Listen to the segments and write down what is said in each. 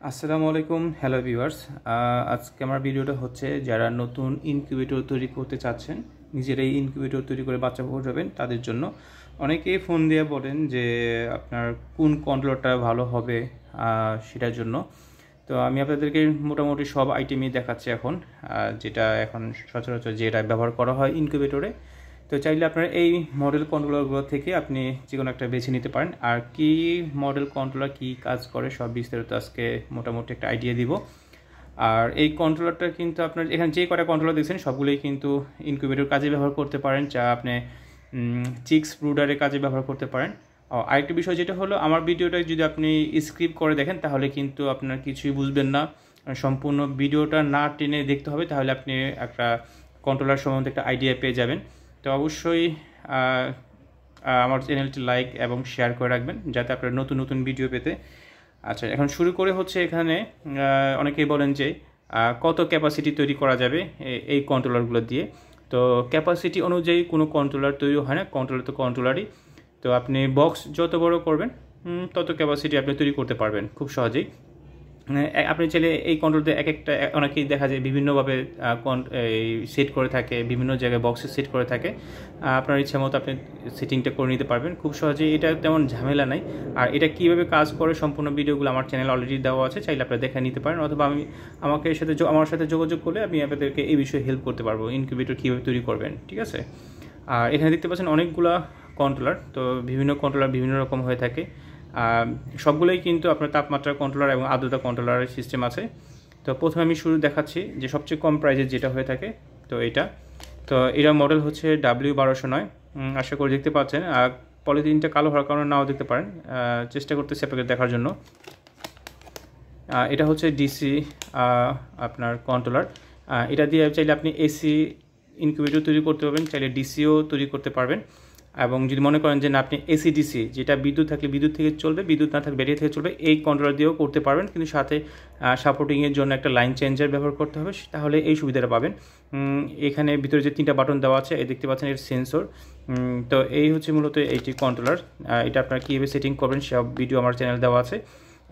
আসসালামু আলাইকুম, hello viewers. আজকে আমার ভিডিওটা হচ্ছে যারা নতুন ইনকিউবেটর তৈরি করতে চাচ্ছেন, নিজেরাই ইনকিউবেটর তৈরি করে বাচ্চা ফোটাবেন তাদের জন্য। অনেকেই ফোন দিয়ে বলেন যে আপনার কোন কন্ট্রোলারটা ভালো হবে সেটার জন্য। তো আমি আপনাদেরকে মোটামুটি সব আইটেমই দেখাচ্ছি এখন, যেটা এখন সচরাচর যেটা ব্যবহার করা হয় ইনকিউবেটরে। তো চাইলে আপনারা এই মডেল কন্ট্রোলারগুলো থেকে আপনি যে কোনো একটা বেছে নিতে পারেন। আর কি মডেল কন্ট্রোলার কি কাজ করে সব বিস্তারিত আজকে মোটামুটি একটা আইডিয়া দিব। আর এই কন্ট্রোলারটা কিন্তু আপনার এখানে যে কটা কন্ট্রোলার দেখছেন সবগুলোই কিন্তু ইনকিউবেটর কাজে ব্যবহার করতে পারেন, যা আপনি চিক্স ব্রুডারের কাজে ব্যবহার করতে পারেন। আরেকটা বিষয় যেটা হলো, আমার ভিডিওটা যদি আপনি স্ক্রিপ্ট করে দেখেন তাহলে কিন্তু আপনার কিছুই বুঝবেন না। সম্পূর্ণ ভিডিওটা না টেনে দেখতে হবে, তাহলে আপনি একটা কন্ট্রোলার সম্বন্ধে একটা আইডিয়া পেয়ে যাবেন। তো অবশ্যই আমার চ্যানেলটি লাইক এবং শেয়ার করে রাখবেন যাতে আপনারা নতুন নতুন ভিডিও পেতে। আচ্ছা, এখন শুরু করে হচ্ছে এখানে অনেকেই বলেন যে কত ক্যাপাসিটি তৈরি করা যাবে এই কন্ট্রোলারগুলো দিয়ে। তো ক্যাপাসিটি অনুযায়ী কোনো কন্ট্রোলার তৈরি হয় না, কন্ট্রোলার তো কন্ট্রোলারই। তো আপনি বক্স যত বড় করবেন তত ক্যাপাসিটি আপনি তৈরি করতে পারবেন খুব সহজেই। আপনি চাইলে এই কন্ট্রোলতে এক একটা অনেকেই দেখা যায় বিভিন্নভাবে সেট করে থাকে, বিভিন্ন জায়গায় বক্সে সেট করে থাকে। আপনার ইচ্ছা মতো আপনি সেটিংটা করে নিতে পারবেন খুব সহজেই, এটা তেমন ঝামেলা নাই। আর এটা কীভাবে কাজ করে সম্পূর্ণ ভিডিওগুলো আমার চ্যানেল অলরেডি দেওয়া আছে, চাইলে আপনারা দেখে নিতে পারেন, অথবা আমার সাথে যোগাযোগ করলে আমি আপনাদেরকে এই বিষয়ে হেল্প করতে পারবো, ইনকিউবেটর কীভাবে তৈরি করবেন, ঠিক আছে। আর এখানে দেখতে পাচ্ছেন অনেকগুলো কন্ট্রোলার, তো বিভিন্ন কন্ট্রোলার বিভিন্ন রকম হয়ে থাকে। সবগুলোই কিন্তু আপনার তাপমাত্রা কন্ট্রোলার এবং আর্দ্রতা কন্ট্রোলারের সিস্টেম আছে। তো প্রথমে আমি শুরু দেখাচ্ছি যে সবচেয়ে কম প্রাইজের যেটা হয়ে থাকে, তো এটা মডেল হচ্ছে W1209। আশা করি দেখতে পাচ্ছেন। পলিথিনটা কালো হওয়ার কারণে নাও দেখতে পারেন, চেষ্টা করতেছি আপনাকে দেখার জন্য। এটা হচ্ছে ডিসি আপনার কন্ট্রোলার। এটা দিয়ে চাইলে আপনি এসি ইনকিউবেটর তৈরি করতে পারবেন, চাইলে ডিসিও তৈরি করতে পারবেন। এবং যদি মনে করেন যে না আপনি এসি ডিসি, যেটা বিদ্যুৎ থাকলে বিদ্যুৎ থেকে চলবে, বিদ্যুৎ না থাকলে ব্যাটারি থেকে চলবে, এই কন্ট্রোলার দিয়েও করতে পারবেন, কিন্তু সাথে সাপোর্টিংয়ের জন্য একটা লাইন চেঞ্জার ব্যবহার করতে হবে, তাহলে এই সুবিধাটা পাবেন। এখানে ভিতরে যে 3টা বাটন দেওয়া আছে, এই দেখতে পাচ্ছেন এর সেন্সর। তো এই হচ্ছে মূলত এইটি কন্ট্রোলার। এটা আপনারা কীভাবে সেটিং করবেন সব ভিডিও আমার চ্যানেল দেওয়া আছে।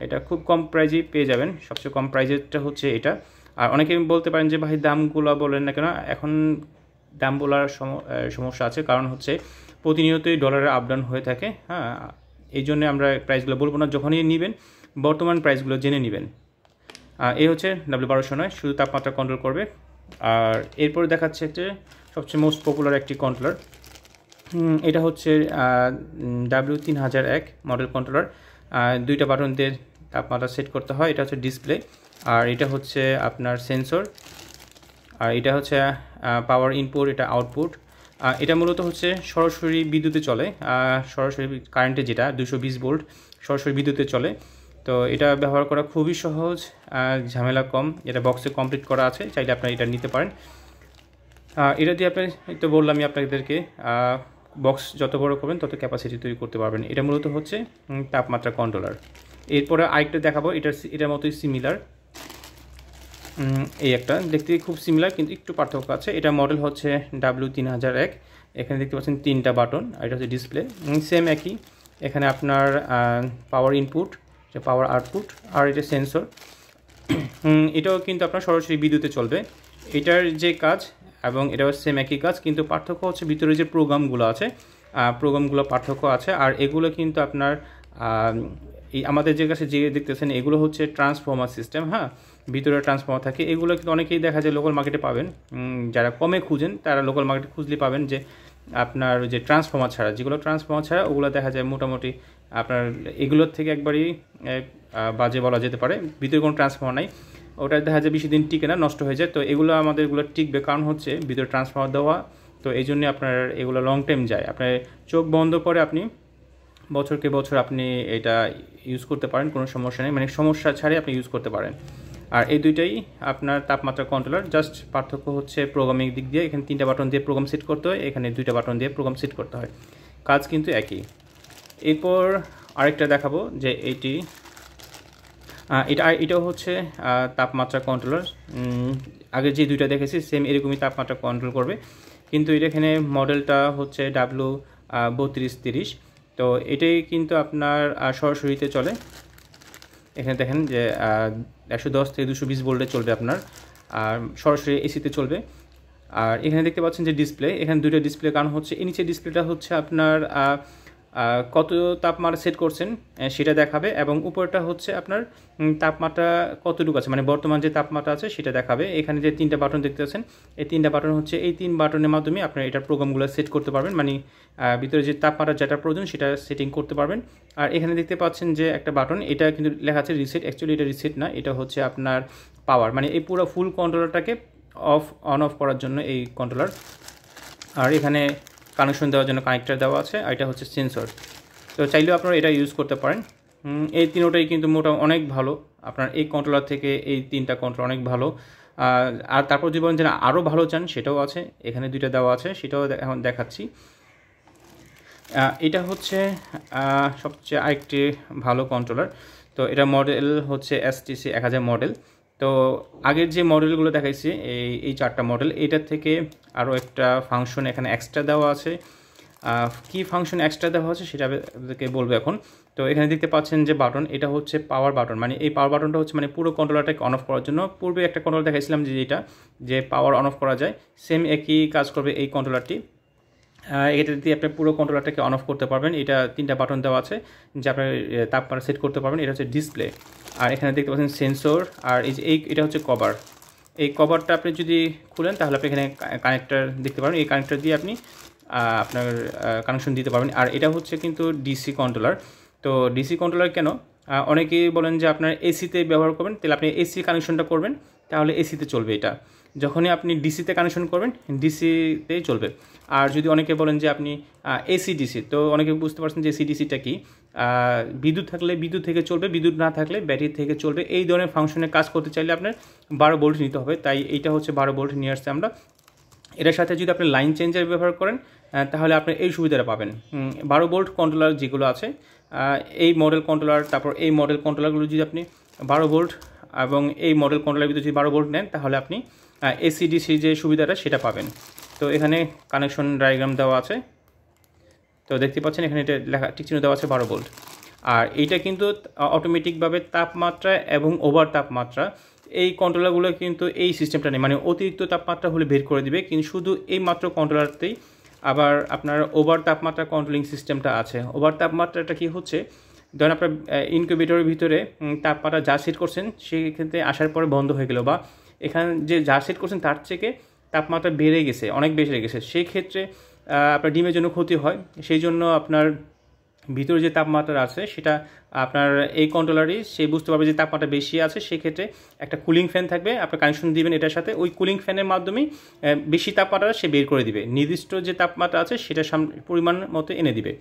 এটা খুব কম প্রাইজেই পেয়ে যাবেন, সবচেয়ে কম প্রাইজেরটা হচ্ছে এটা। আর অনেকে বলতে পারেন যে ভাই দামগুলো বলেন না কেন, এখন দাম বলার সমস্যা আছে, কারণ হচ্ছে প্রতিনিয়তই ডলারের আপডাউন হয়ে থাকে। হ্যাঁ, এই জন্য আমরা প্রাইসগুলো বলবো না, যখনই নেবেন বর্তমান প্রাইসগুলো জেনে নেবেন। এই হচ্ছে W1209, শুধু তাপমাত্রা কন্ট্রোল করবে। আর এরপরে দেখাচ্ছে একটা সবচেয়ে মোস্ট পপুলার একটি কন্ট্রোলার, এটা হচ্ছে W3001 মডেল কন্ট্রোলার। 2টা বাটন দিয়ে তাপমাত্রা সেট করতে হয়। এটা হচ্ছে ডিসপ্লে, আর এটা হচ্ছে আপনার সেন্সর, আর এটা হচ্ছে পাওয়ার ইনপুট, এটা আউটপুট। এটা মূলত হচ্ছে সরাসরি বিদ্যুতে চলে, সরাসরি কারেন্টে, যেটা 220 ভোল্ট সরাসরি বিদ্যুতে চলে। তো এটা ব্যবহার করা খুবই সহজ, ঝামেলা কম, এটা বক্সে কমপ্লিট করা আছে, চাইলে আপনারা এটা নিতে পারেন। এটা দিয়ে আপনি তো বললামই আপনাদেরকে, বক্স যত বড় করবেন তত ক্যাপাসিটি তৈরি করতে পারবেন। এটা মূলত হচ্ছে তাপমাত্রা কন্ট্রোলার। এরপরে আরেকটা দেখাবো, এটার মতোই সিমিলার। এই একটা দেখতে খুব সিমিলার, কিন্তু একটু পার্থক্য আছে। এটা মডেল হচ্ছে W3001। এখানে দেখতে পাচ্ছেন 3টা বাটন, আর এটা হচ্ছে ডিসপ্লে, সেম একই। এখানে আপনার পাওয়ার ইনপুট, পাওয়ার আউটপুট, আর এটা সেন্সর। এটাও কিন্তু আপনার সরাসরি বিদ্যুতে চলবে। এটার যে কাজ এবং এটাও সেম একই কাজ, কিন্তু পার্থক্য হচ্ছে ভিতরে যে প্রোগ্রামগুলো আছে, প্রোগ্রামগুলো পার্থক্য আছে। আর এগুলো কিন্তু আপনার এই আমাদের যে কাছে যে দেখতেছেন এগুলো হচ্ছে ট্রান্সফর্মার সিস্টেম। হ্যাঁ, ভিতরে ট্রান্সফর্মার থাকে। এগুলো কিন্তু অনেকেই দেখা যায় লোকাল মার্কেটে পাবেন, যারা কমে খুঁজেন তারা লোকাল মার্কেটে খুঁজলে পাবেন যে আপনার যে ট্রান্সফর্মার ছাড়া, যেগুলো ট্রান্সফর্মার ছাড়া ওগুলো দেখা যায় মোটামুটি আপনার এগুলোর থেকে একবারই বাজে বলা যেতে পারে। ভিতরে কোনো ট্রান্সফর্মার নাই, ওটা দেখা যায় বেশি দিন টিকে না, নষ্ট হয়ে যায়। তো এগুলো টিকবে, কারণ হচ্ছে ভিতরে ট্রান্সফর্মার দেওয়া। তো এই জন্যে আপনার এগুলো লং টাইম যায়। আপনার চোখ বন্ধ করে আপনি বছরকে বছর আপনি এটা ইউজ করতে পারেন, কোনো সমস্যা নেই, মানে সমস্যা ছাড়াই আপনি ইউজ করতে পারেন। আর এই দুইটাই আপনার তাপমাত্রা কন্ট্রোলার, জাস্ট পার্থক্য হচ্ছে প্রোগ্রামিং দিক দিয়ে। এখানে 3টা বাটন দিয়ে প্রোগ্রাম সেট করতে হয়, এখানে 2টা বাটন দিয়ে প্রোগ্রাম সেট করতে হয়, কাজ কিন্তু একই। এরপর আরেকটা দেখাবো যে এটাও হচ্ছে তাপমাত্রা কন্ট্রোলার। আগে যে 2টা দেখেছি সেম এরকমই তাপমাত্রা কন্ট্রোল করবে, কিন্তু এটা এখানে মডেলটা হচ্ছে W3230। তো এটাই কিন্তু আপনার সরাসরিতে চলে। এখানে দেখেন যে 110 থেকে 220 ভোল্টে চলবে আপনার, আর সরাসরি এসিতে চলবে। আর এখানে দেখতে পাচ্ছেন যে ডিসপ্লে, এখানে দুইটা ডিসপ্লে, কারণ হচ্ছে এই নিচে ডিসপ্লেটা হচ্ছে আপনার কত তাপমাত্রা সেট করছেন সেটা দেখাবে, এবং উপরটা হচ্ছে আপনার তাপমাত্রা কতটুকু আছে, মানে বর্তমান যে তাপমাত্রা আছে সেটা দেখাবে। এখানে যে 3টা বাটন দেখতে পাচ্ছেন, এই 3টা বাটন হচ্ছে, এই 3 বাটনের মাধ্যমে আপনার এটার প্রোগ্রামগুলো সেট করতে পারবেন, মানে ভিতরে যে তাপমাত্রা যেটা প্রয়োজন সেটা সেটিং করতে পারবেন। আর এখানে দেখতে পাচ্ছেন যে একটা বাটন, এটা কিন্তু লেখা আছে রিসেট, অ্যাকচুয়ালি এটা রিসেট না, এটা হচ্ছে আপনার পাওয়ার, মানে এই পুরো ফুল কন্ট্রোলারটাকে অন অফ করার জন্য এই কন্ট্রোলার। আর এখানে কানেকশন দেওয়ার জন্য কানেক্টর দেওয়া আছে, আর এটা হচ্ছে সেন্সর। তো চাইলেও আপনারা এটা ইউজ করতে পারেন। এই তিনটাই কিন্তু মোটামুটি অনেক ভালো, আপনার এই কন্ট্রোলার থেকে এই 3টা কন্ট্রোল অনেক ভালো। আর তারপর যদি বলেন যে আরও ভালো চান সেটাও আছে, এখানে 2টা দেওয়া আছে, সেটাও এখন দেখাচ্ছি। এটা হচ্ছে সবচেয়ে আরেকটি ভালো কন্ট্রোলার। তো এটা মডেল হচ্ছে STC 1000 মডেল। তো আগের যে মডেলগুলো দেখাইছি এই 4টা মডেল, এটার থেকে আরও একটা ফাংশন এখানে এক্সট্রা দেওয়া আছে। কি ফাংশন এক্সট্রা দেওয়া আছে সেটা আপনাদেরকে বলবো এখন। তো এখানে দেখতে পাচ্ছেন যে বাটন, এটা হচ্ছে পাওয়ার বাটন, মানে এই পাওয়ার বাটনটা হচ্ছে মানে পুরো কন্ট্রোলারটাকে অন অফ করার জন্য। পূর্বে একটা কন্ট্রোলার দেখাইছিলাম যে পাওয়ার অন অফ করা যায়, সেম একই কাজ করবে এই কন্ট্রোলারটি। এটা দিয়ে আপনি পুরো কন্ট্রোলারটাকে অন অফ করতে পারবেন। এটা 3টা বাটন দেওয়া আছে যে আপনার তাপমাত্রা সেট করতে পারবেন। এটা হচ্ছে ডিসপ্লে, আর এখানে দেখতে পাচ্ছেন সেন্সর, আর এটা হচ্ছে কভার। এই কভারটা আপনি যদি খুলেন তাহলে আপনি এখানে কানেক্টর দেখতে পারেন, এই কানেক্টর দিয়ে আপনি আপনার কানেকশন দিতে পারবেন। আর এটা হচ্ছে কিন্তু ডিসি কন্ট্রোলার। তো ডিসি কন্ট্রোলার কেন, অনেকেই বলেন যে আপনার এসিতে ব্যবহার করবেন, তাহলে আপনি এসি কানেকশনটা করবেন, তাহলে এসিতে চলবে। এটা যখনই আপনি ডিসিতে কানেকশন করবেন ডিসিতেই চলবে। আর যদি অনেকে বলেন যে আপনি এসি ডিসি, তো অনেকে বুঝতে পারছেন যে এসি ডিসিটা কি, বিদ্যুৎ থাকলে বিদ্যুৎ থেকে চলবে, বিদ্যুৎ না থাকলে ব্যাটারি থেকে চলবে। এই ধরনের ফাংশনে কাজ করতে চাইলে আপনার 12 ভোল্ট নিতে হবে, তাই এইটা হচ্ছে 12 ভোল্ট নিয়ে আসছে আমরা। এটার সাথে যদি আপনি লাইন চেঞ্জার ব্যবহার করেন তাহলে আপনি এই সুবিধাটা পাবেন। 12 ভোল্ট কন্ট্রোলার যেগুলো আছে, এই মডেল কন্ট্রোলার, তারপর এই মডেল কন্ট্রোলারগুলো যদি আপনি 12 ভোল্ট এবং এই মডেল কন্ট্রোলার ভিতরে যদি 12 ভোল্ট নেন তাহলে আপনি এসিডিসি যে সুবিধাটা সেটা পাবেন। তো এখানে কানেকশন ডায়াগ্রাম দেওয়া আছে, তো দেখতে পাচ্ছেন এখানে এটা লেখা টিক চিহ্ন দেওয়া আছে 12 ভোল্ট। আর এইটা কিন্তু অটোমেটিকভাবে তাপমাত্রা এবং ওভার তাপমাত্রা, এই কন্ট্রোলারগুলো কিন্তু এই সিস্টেমটা নেই, মানে অতিরিক্ত তাপমাত্রা হলে বের করে দিবে, কিন্তু শুধু এই মাত্র কন্ট্রোলারতেই আবার আপনার ওভার তাপমাত্রা কন্ট্রোলিং সিস্টেমটা আছে। ওভার তাপমাত্রাটা কি হচ্ছে, ধরেন আপনার ইনকিউবেটরের ভিতরে তাপমাত্রা যা সেট করছেন সেক্ষেত্রে আসার পরে বন্ধ হয়ে গেল, বা এখানে যে যা সেট করছেন তার থেকে তাপমাত্রা বেড়ে গেছে, অনেক বেড়ে গেছে, সেই ক্ষেত্রে আপনার ডিমের জন্য ক্ষতি হয়। সেই জন্য আপনার ভিতরে যে তাপমাত্রা আছে সেটা আপনার এই কন্ট্রোলারই সে বুঝতে পারবে যে তাপমাত্রা বেশি আছে, সেক্ষেত্রে একটা কুলিং ফ্যান থাকবে, আপনার কানেকশন দিবেন এটার সাথে, ওই কুলিং ফ্যানের মাধ্যমেই বেশি তাপমাত্রা সে বের করে দিবে, নির্দিষ্ট যে তাপমাত্রা আছে সেটা পরিমাণ মতো এনে দিবে।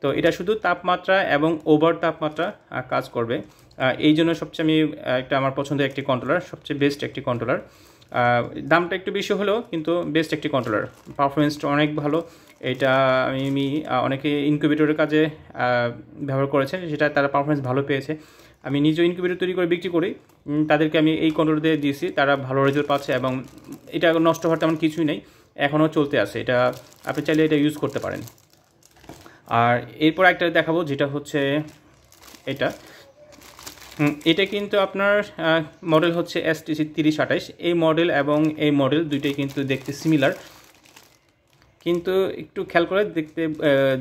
তো এটা শুধু তাপমাত্রা এবং ওভার তাপমাত্রা কাজ করবে। এই জন্য সবচেয়ে আমার পছন্দের একটি কন্ট্রোলার, সবচেয়ে বেস্ট একটি কন্ট্রোলার। দামটা একটু বেশি হলেও কিন্তু বেস্ট একটি কন্ট্রোলার, পারফরমেন্সটা অনেক ভালো। এটা আমি অনেকে ইনকিউবেটরের কাজে ব্যবহার করেছে, সেটা তারা পারফরমেন্স ভালো পেয়েছে। আমি নিজেও ইনকিউবেটর তৈরি করে বিক্রি করি, তাদেরকে আমি এই কন্ট্রোলার দিয়ে দিয়েছি, তারা ভালো রেজাল্ট পাচ্ছে, এবং এটা নষ্ট হওয়ার তেমন কিছুই নেই, এখনও চলতে আছে। এটা আপনি চাইলে এটা ইউজ করতে পারেন। আর এরপর একটা দেখাবো যেটা হচ্ছে এটা কিন্তু আপনার মডেল হচ্ছে STC 3028। এই মডেল এবং এই মডেল দুইটাই কিন্তু দেখতে সিমিলার, কিন্তু একটু খেয়াল করে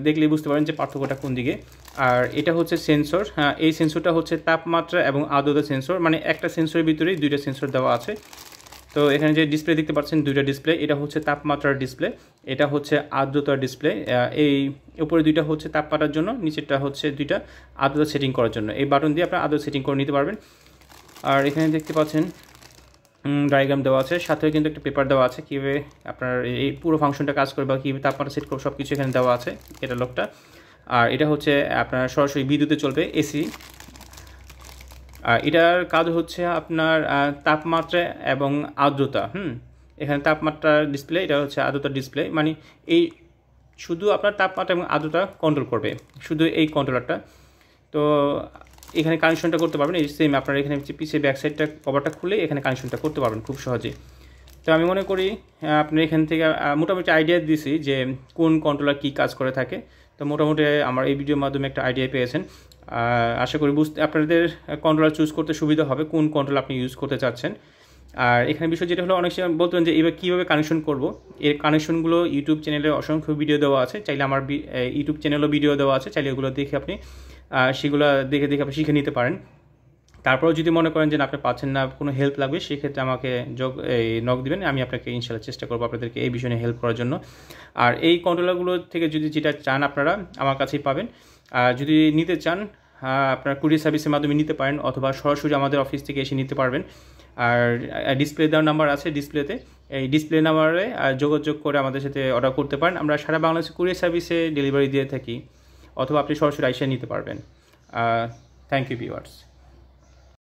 দেখলেই বুঝতে পারেন যে পার্থক্যটা কোন দিকে। আর এটা হচ্ছে সেন্সর, এই সেন্সরটা হচ্ছে তাপমাত্রা এবং আর্দ্রতা সেন্সর, মানে একটা সেন্সরের ভিতরেই 2টা সেন্সর দেওয়া আছে। তো এখানে যে ডিসপ্লে দেখতে পাচ্ছেন 2টা ডিসপ্লে, এটা হচ্ছে তাপমাত্রার ডিসপ্লে, এটা হচ্ছে আর্দ্রতার ডিসপ্লে। এই উপরে 2টা হচ্ছে তাপমাত্রার জন্য, নিচেরটা হচ্ছে 2টা আর্দ্রতা সেটিং করার জন্য। এই বাটন দিয়ে আপনার আর্দ্রতা সেটিং করে নিতে পারবেন। আর এখানে দেখতে পাচ্ছেন ডায়াগ্রাম দেওয়া আছে, সাথেও কিন্তু একটা পেপার দেওয়া আছে কীভাবে আপনার এই পুরো ফাংশনটা কাজ করবে বা কীভাবে তাপমাত্রা সেট করবে, সব কিছু এখানে দেওয়া আছে ক্যাটালগটা। আর এটা হচ্ছে আপনার সরাসরি বিদ্যুতে চলবে, এসি। আর এটার কাজ হচ্ছে আপনার তাপমাত্রা এবং আর্দ্রতা। এখানে তাপমাত্রা ডিসপ্লে, এটা হচ্ছে আর্দ্রতার ডিসপ্লে, মানে এই শুধু আপনার তাপমাত্রা এবং আর্দ্রতা কন্ট্রোল করবে শুধু এই কন্ট্রোলারটা। তো এখানে কানেকশনটা করতে পারবেন, এই সেম আপনার এখানে পিছিয়ে ব্যাক সাইডটা কভারটা খুলে এখানে কানেকশনটা করতে পারবেন খুব সহজেই। তো আমি মনে করি আপনি এখান থেকে মোটামুটি আইডিয়া দিয়েছি যে কোন কন্ট্রোলার কী কাজ করে থাকে। তো মোটামুটি আমার এই ভিডিওর মাধ্যমে একটা আইডিয়া পেয়েছেন। আশা করি আপনাদের কন্ট্রোলার চুজ করতে সুবিধা হবে, কোন কন্ট্রোল আপনি ইউজ করতে চাচ্ছেন। আর এখানে বিষয় যেটা হলো, অনেক সময় বলতেন যে এবার কীভাবে কানেকশন করব, এর কানেকশনগুলো ইউটিউব চ্যানেলে অসংখ্য ভিডিও দেওয়া আছে, চাইলে আমার ইউটিউব চ্যানেলও ভিডিও দেওয়া আছে, চাইলে ওগুলো দেখে আপনি সেগুলো দেখে আপনি শিখে নিতে পারেন। তারপরেও যদি মনে করেন যে আপনি পাচ্ছেন না, কোনো হেল্প লাগবে, সেক্ষেত্রে আমাকে নক দিবেন, আমি আপনাকে ইনশাআল্লাহ চেষ্টা করবো আপনাদেরকে এই বিষয়ে হেল্প করার জন্য। আর এই কন্ট্রোলারগুলো থেকে যদি যেটা চান আপনারা আমার কাছেই পাবেন। আর যদি নিতে চান আপনারা কুরিয়ার সার্ভিসের মাধ্যমে নিতে পারেন, অথবা সরাসরি আমাদের অফিস থেকে এসে নিতে পারবেন। আর ডিসপ্লে দেওয়ার নাম্বার আছে ডিসপ্লেতে, এই ডিসপ্লে নাম্বারে যোগাযোগ করে আমাদের সাথে অর্ডার করতে পারেন। আমরা সারা বাংলাদেশে কুরিয়ার সার্ভিসে ডেলিভারি দিয়ে থাকি, অথবা আপনি সরাসরি এসে নিতে পারবেন। Thank you viewers.